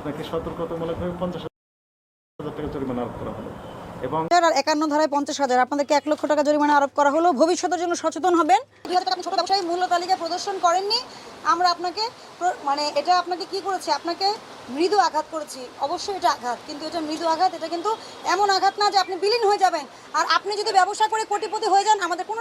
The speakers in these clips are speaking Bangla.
আপনাকে সতর্কতামূলকভাবে 50,000 টাকা জরিমানা আরোপ করা হলো এবং 51 ধারায় 50,000, আপনাদেরকে 1 লক্ষ টাকা জরিমানা আরোপ করা হলো। ভবিষ্যতের জন্য সচেতন হবেন। 2000 টাকা আপনি ছোট ব্যবসায়ী মূল্য তালিকা প্রদর্শন করেননি, আমরা আপনাকে মানে এটা আপনাকে কি করেছি, আপনাকে মৃদু আঘাত করেছি। অবশ্যই এটা আঘাত, কিন্তু এটা মৃদু আঘাত। এটা কিন্তু এমন আঘাত না যে আপনি বিলীন হয়ে যাবেন। আর আপনি যদি ব্যবসা করে কোটিপতি হয়ে যান, আমাদের কোনো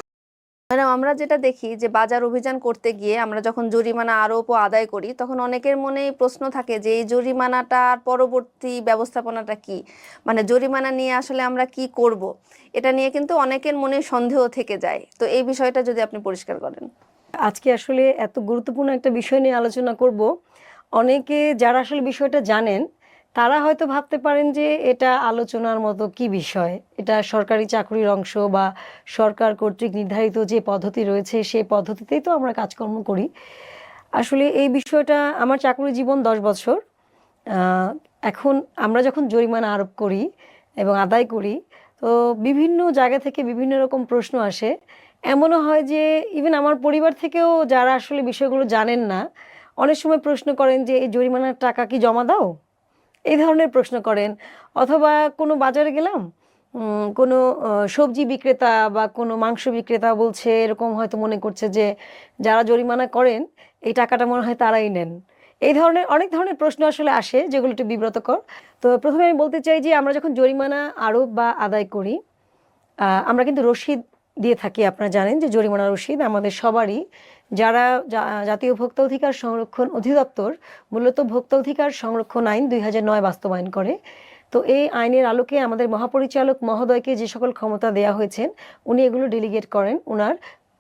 ম্যাডাম, আমরা যেটা দেখি যে বাজার অভিযান করতে গিয়ে আমরা যখন জরিমানা আরোপ ও আদায় করি, তখন অনেকের মনেই প্রশ্ন থাকে যে এই জরিমানাটার পরবর্তী ব্যবস্থাপনাটা কি, মানে জরিমানা নিয়ে আসলে আমরা কি করব। এটা নিয়ে কিন্তু অনেকের মনে সন্দেহ থেকে যায়। তো এই বিষয়টা যদি আপনি পরিষ্কার করেন। আজকে আসলে এত গুরুত্বপূর্ণ একটা বিষয় নিয়ে আলোচনা করব। অনেকে যারা আসলে বিষয়টা জানেন তারা হয়তো ভাবতে পারেন যে এটা আলোচনার মতো কি বিষয়, এটা সরকারি চাকরির অংশ বা সরকার কর্তৃক নির্ধারিত যে পদ্ধতি রয়েছে সেই পদ্ধতিতেই তো আমরা কাজকর্ম করি। আসলে এই বিষয়টা, আমার চাকরি জীবন 10 বছর। এখন আমরা যখন জরিমানা আরোপ করি এবং আদায় করি, তো বিভিন্ন জায়গা থেকে বিভিন্ন রকম প্রশ্ন আসে। এমনও হয় যে ইভেন আমার পরিবার থেকেও যারা আসলে বিষয়গুলো জানেন না, অনেক সময় প্রশ্ন করেন যে এই জরিমানার টাকা কি জমা দাও, এই ধরনের প্রশ্ন করেন। অথবা কোনো বাজারে গেলাম, কোনো সবজি বিক্রেতা বা কোনো মাংস বিক্রেতা বলছে, এরকম হয়তো মনে করছে যে যারা জরিমানা করেন এই টাকাটা মনে হয় তারাই নেন। এই ধরনের অনেক ধরনের প্রশ্ন আসলে আসে, যেগুলো একটু বিব্রতকর। তো প্রথমে আমি বলতে চাই যে আমরা যখন জরিমানা আরোপ বা আদায় করি, আমরা কিন্তু রসিদ দিয়ে থাকি। আপনারা জানেন যে জরিমানা রসিদ আমাদের সবারই, যারা জাতীয় ভোক্তা অধিকার সংরক্ষণ অধিদপ্তর মূলত ভোক্তা অধিকার সংরক্ষণ আইন 2009 বাস্তবায়ন করে। তো এই আইনের আলোকে আমাদের মহাপরিচালক মহোদয়কে যে সকল ক্ষমতা দেয়া হয়েছেন, উনি এগুলো ডেলিগেট করেন ওনার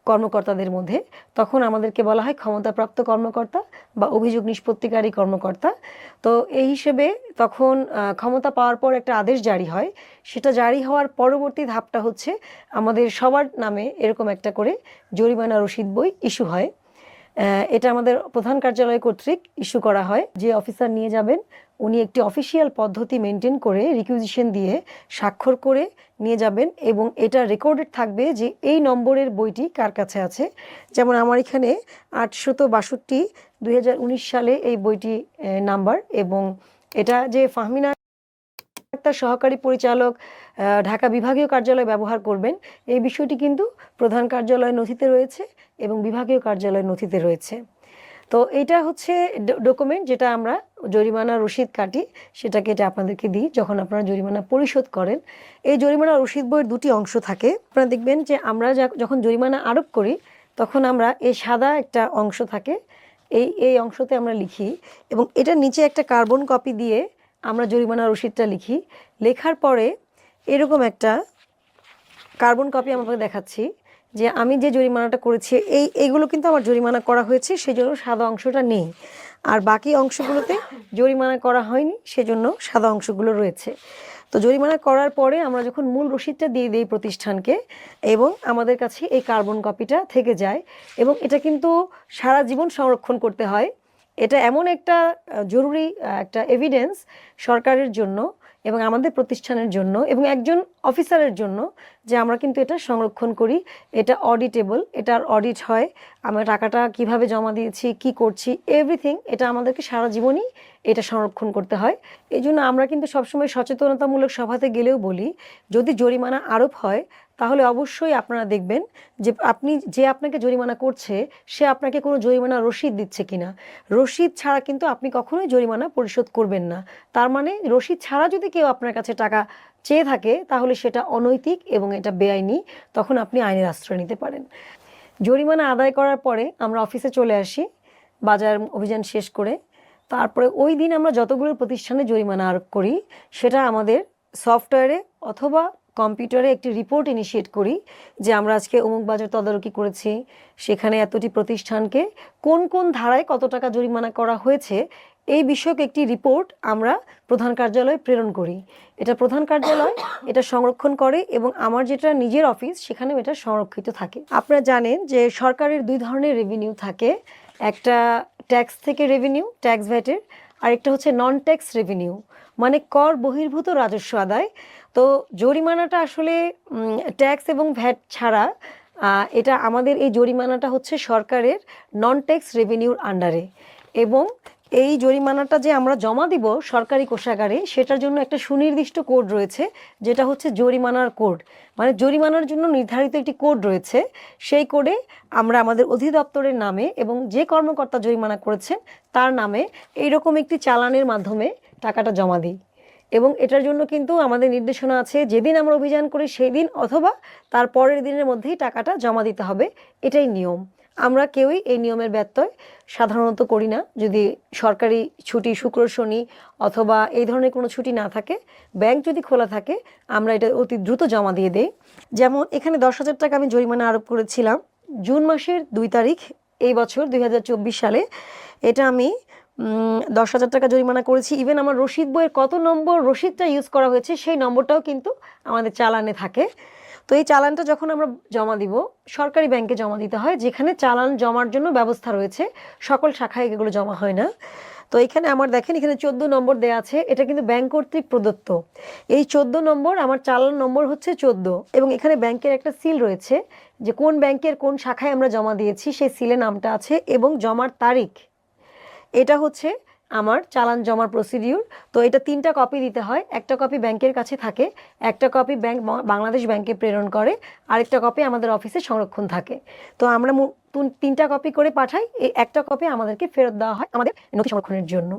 কর্মকর্তাদের মধ্যে। তখন আমাদেরকে বলা হয় ক্ষমতাপ্রাপ্ত কর্মকর্তা বা অভিযোগ নিষ্পত্তিকারী কর্মকর্তা। তো এই হিসেবে তখন ক্ষমতা পাওয়ার পর একটা আদেশ জারি হয়। সেটা জারি হওয়ার পরবর্তী ধাপটা হচ্ছে আমাদের সবার নামে এরকম একটা করে জরিমানা রসিদ বই ইস্যু হয়। এটা আমাদের প্রধান কার্যালয় কর্তৃক ইস্যু করা হয়। যে অফিসার নিয়ে যাবেন উনি একটি অফিসিয়াল পদ্ধতি মেনটেন করে রিকুইজিশন দিয়ে স্বাক্ষর করে নিয়ে যাবেন, এবং এটা রেকর্ডেড থাকবে যে এই নম্বরের বইটি কার কাছে আছে। যেমন আমার এখানে 862 2019 সালে এই বইটি নাম্বার, এবং এটা যে ফাহমিনা তার সহকারী পরিচালক ঢাকা বিভাগীয় কার্যালয় ব্যবহার করবেন, এই বিষয়টি কিন্তু প্রধান কার্যালয় নথিতে রয়েছে এবং বিভাগীয় কার্যালয় নথিতে রয়েছে। তো এইটা হচ্ছে ডকুমেন্ট যেটা আমরা জরিমানা রসিদ কাটি, সেটা কেটে আপনাদেরকে দিই যখন আপনারা জরিমানা পরিশোধ করেন। এই জরিমানা রসিদ বইয়ের দুটি অংশ থাকে। আপনারা দেখবেন যে আমরা যখন জরিমানা আরোপ করি, তখন আমরা এই সাদা একটা অংশ থাকে, এই অংশতে আমরা লিখি, এবং এটার নিচে একটা কার্বন কপি দিয়ে আমরা জরিমানা রসিদটা লিখি। লেখার পরে এরকম একটা কার্বন কপি আমাকে দেখাচ্ছি যে আমি যে জরিমানাটা করেছি এইগুলো কিন্তু আমার জরিমানা করা হয়েছে, সেজন্য সাদা অংশটা নেই। আর বাকি অংশগুলোতে জরিমানা করা হয়নি, সেজন্য সাদা অংশগুলো রয়েছে। তো জরিমানা করার পরে আমরা যখন মূল রসিদটা দিয়ে দিই প্রতিষ্ঠানকে, এবং আমাদের কাছে এই কার্বন কপিটা থেকে যায়, এবং এটা কিন্তু সারা জীবন সংরক্ষণ করতে হয়। এটা এমন একটা জরুরি একটা এভিডেন্স সরকারের জন্য এবং আমাদের প্রতিষ্ঠানের জন্য এবং একজন অফিসারের জন্য, যে আমরা কিন্তু এটা সংরক্ষণ করি। এটা অডিটেবল, এটার অডিট হয়, আমরা টাকাটা কিভাবে জমা দিয়েছি, কি করছি, এভরিথিং এটা আমাদেরকে সারা জীবনই এটা সংরক্ষণ করতে হয়। এই জন্য আমরা কিন্তু সবসময় সচেতনতামূলক সভাতে গেলেও বলি, যদি জরিমানা আরোপ হয় তাহলে অবশ্যই আপনারা দেখবেন যে আপনাকে জরিমানা করছে সে আপনাকে কোনো জরিমানা রসিদ দিচ্ছে কিনা। রসিদ ছাড়া কিন্তু আপনি কখনোই জরিমানা পরিশোধ করবেন না। তার মানে রসিদ ছাড়া যদি কেউ আপনার কাছে টাকা চেয়ে থাকে তাহলে সেটা অনৈতিক এবং এটা বেআইনি, তখন আপনি আইনের আশ্রয় নিতে পারেন। জরিমানা আদায় করার পরে আমরা অফিসে চলে আসি বাজার অভিযান শেষ করে। তারপরে ওই দিন আমরা যতগুলো প্রতিষ্ঠানে জরিমানা আরোপ করি, সেটা আমাদের সফটওয়্যারে অথবা কম্পিউটারে একটি রিপোর্ট ইনিশিয়েট করি যে আমরা আজকে অমুক বাজার তদারকি করেছি, সেখানে এতটি প্রতিষ্ঠানকে কোন কোন ধারায় কত টাকা জরিমানা করা হয়েছে, এই বিষয়ক একটি রিপোর্ট আমরা প্রধান কার্যালয়ে প্রেরণ করি। এটা প্রধান কার্যালয় এটা সংরক্ষণ করে, এবং আমার যেটা নিজের অফিস সেখানেও এটা সংরক্ষিত থাকে। আপনারা জানেন যে সরকারের দুই ধরনের রেভিনিউ থাকে, একটা ট্যাক্স থেকে রেভিনিউ, ট্যাক্স ভ্যাটের, আর একটা হচ্ছে নন ট্যাক্স রেভিনিউ, মানে কর বহির্ভূত রাজস্ব আদায়। তো জরিমানাটা আসলে ট্যাক্স এবং ভ্যাট ছাড়া, এটা আমাদের এই জরিমানাটা হচ্ছে সরকারের নন ট্যাক্স রেভিনিউর আন্ডারে, এবং এই জরিমানাটা যে আমরা জমা দিব সরকারি কোষাগারে, সেটার জন্য একটা সুনির্দিষ্ট কোড রয়েছে, যেটা হচ্ছে জরিমানার কোড। মানে জরিমানার জন্য নির্ধারিত একটি কোড রয়েছে। সেই কোডে আমরা আমাদের অধিদপ্তরের নামে এবং যে কর্মকর্তা জরিমানা করেছেন তার নামে এইরকম একটি চালানের মাধ্যমে টাকাটা জমা দিই। এবং এটার জন্য কিন্তু আমাদের নির্দেশনা আছে, যেদিন আমরা অভিযান করি সেই দিন অথবা তার পরের দিনের মধ্যেই টাকাটা জমা দিতে হবে, এটাই নিয়ম। আমরা কেউই এই নিয়মের ব্যত্যয় সাধারণত করি না। যদি সরকারি ছুটি শুক্র শনি অথবা এই ধরনের কোনো ছুটি না থাকে, ব্যাংক যদি খোলা থাকে, আমরা এটা অতি দ্রুত জমা দিয়ে দেই। যেমন এখানে 10,000 টাকা আমি জরিমানা আরোপ করেছিলাম জুন মাসের 2 তারিখ এই বছর 2024 সালে। এটা আমি 10,000 টাকা জরিমানা করেছি। ইভেন আমার রসিদ বইয়ের কত নম্বর রসিদটা ইউজ করা হয়েছে সেই নম্বরটাও কিন্তু আমাদের চালানে থাকে। তো এই চালানটা যখন আমরা জমা দিব, সরকারি ব্যাংকে জমা দিতে হয়, যেখানে চালান জমার জন্য ব্যবস্থা রয়েছে। সকল শাখায় এগুলো জমা হয় না। তো এখানে আমার দেখেন, এখানে 14 নম্বর দেওয়া আছে। এটা কিন্তু ব্যাংক কর্তৃক প্রদত্ত। এই 14 নম্বর আমার চালান নম্বর হচ্ছে 14, এবং এখানে ব্যাংকের একটা সিল রয়েছে যে কোন ব্যাংকের কোন শাখায় আমরা জমা দিয়েছি, সেই সিলে নামটা আছে এবং জমার তারিখ। এটা হচ্ছে আমার চালান জমার প্রসিডিউর। তো এটা 3টা কপি দিতে হয়। একটা কপি ব্যাংকের কাছে থাকে, একটা কপি ব্যাংক বাংলাদেশ ব্যাংকে প্রেরণ করে, আরেকটা কপি আমাদের অফিসে সংরক্ষণ থাকে। তো আমরা 3টা কপি করে পাঠাই, এই একটা কপি আমাদেরকে ফেরত দেওয়া হয় আমাদের নথি সংরক্ষণের জন্য।